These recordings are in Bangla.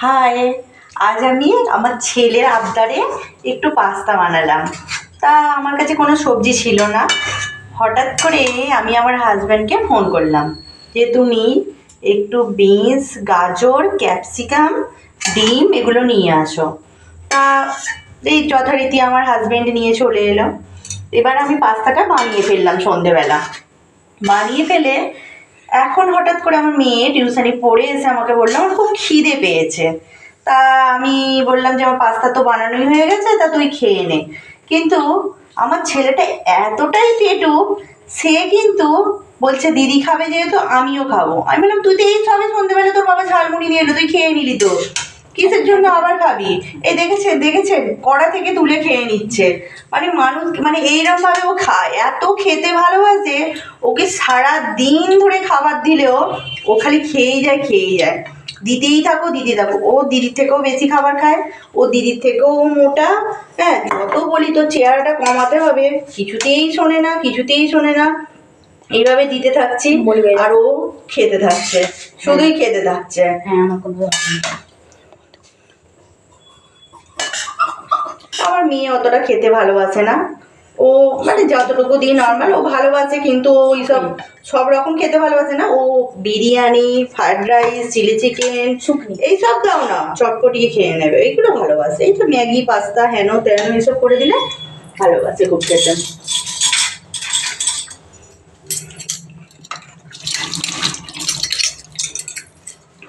হাই, আজ আমি আমার ছেলের আবদারে একটু পাস্তা বানালাম। তা আমার কাছে কোনো সবজি ছিল না। হঠাৎ করে আমি আমার হাজব্যান্ডকে ফোন করলাম যে তুমি একটু বিনস, গাজর, ক্যাপসিকাম, ডিম এগুলো নিয়ে আসো। তা এই যথারীতি আমার হাজব্যান্ড নিয়ে চলে এলো। এবার আমি পাস্তাটা বানিয়ে ফেললাম সন্ধেবেলা। বানিয়ে ফেলে এখন হঠাৎ করে আমার মেয়ে টিউশনি পড়ে এসে আমাকে বললো আমার খুব খিদে পেয়েছে। তা আমি বললাম যে আমার পাস্তা তো বানানোই হয়ে গেছে, তা তুই খেয়ে নে। কিন্তু আমার ছেলেটা এতটাই পেটুক, সে কিন্তু বলছে দিদি খাবে যেহেতু আমিও খাবো। আমি বললাম তুই তো এই সবে সন্ধ্যেবেলা তোর বাবা ঝালমুড়ি নিয়ে এলো, তুই খেয়ে নিলি তো, কিসের জন্য আবার খাবি? এই দেখেছেন কড়া থেকে তুলে খেয়ে নিচ্ছে। মানে মানুষ মানে এইরকম ভাবে ও খায়, এত খেতে ভালোবাসে। ওকে সারা দিন ধরে খাবার দিলেও ও খালি খেয়েই যায়। দিতেই থাকো ও দিদির থেকেও বেশি খাবার খায়, ও দিদির থেকেও মোটা। হ্যাঁ, যত বলি তো চেহারাটা কমাতে হবে, কিছুতেই শোনে না। এইভাবে দিতে থাকছি আর ও খেতে থাকছে, শুধুই খেতে থাকছে। আমার মেয়ে অতটা খেতে ভালোবাসে না। ও মানে যতটুকু দিই নর্মাল ও ভালোবাসে, কিন্তু ওই সব রকম খেতে ভালোবাসে না। ও biryani, fried rice, chilli chicken এইসব দাও না, চটপটিয়ে খেয়ে নেবে, এইগুলো ভালোবাসে। এই তো ম্যাগি, পাস্তা, হেন তেন এইসব করে দিলে ভালোবাসে খুব খেতে।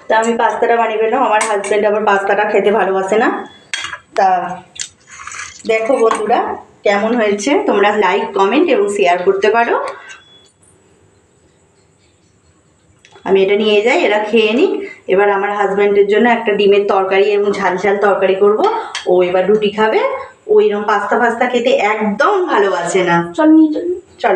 তা আমি পাস্তাটা বানিয়ে ফেললাম। আমার হাজব্যান্ড আবার পাস্তাটা খেতে ভালোবাসে না। তা দেখো বন্ধুরা কেমন হয়েছে, তোমরা লাইক, কমেন্ট এবং শেয়ার করতে পারো। আমি এটা নিয়ে যাই, এরা খেয়ে নিক। এবার আমার হাজব্যান্ডের জন্য একটা ডিমের তরকারি এবং ঝাল তরকারি করব। ও এবার রুটি খাবে। ও এরকম পাস্তা খেতে একদম ভালোবাসে না। চলো।